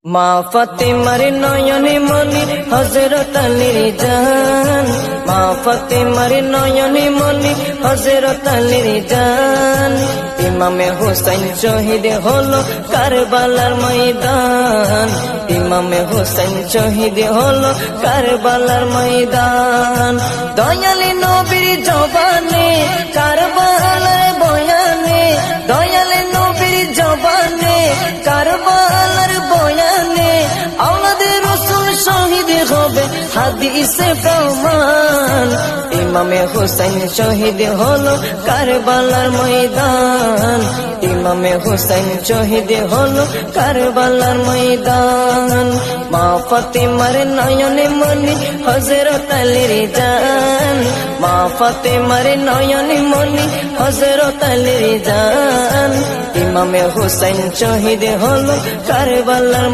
মা ফাতেমার নয়নে মনি হযরত আলীর জান, মা ফাতেমার নয়নে মনি হযরত আলীর জান। ইমামে হোসেন শহীদ হলো কারবালার ময়দান, ইমামে হোসেন শহীদ হলো কারবালার ময়দান। দয়ালে নবীর জবানে কারবালার বয়ানে, দয়ালে নবীর জবানে কারবালার বয়ানে আওলাদে রাসূল শহীদ হবে হাদিসে প্রমাণ। ইমামে হোসেন শহীদ হলো কারবালার ময়দান, ইমামে হোসেন শহীদ হলো কারবালার ময়দান। মা ফাতেমার নয়নে মনি হযরত আলীর জান, মা ফাতেমার নয়নে মনি হযরত আলীর জান। ইমামে হোসেন শহীদ হলো কারবালার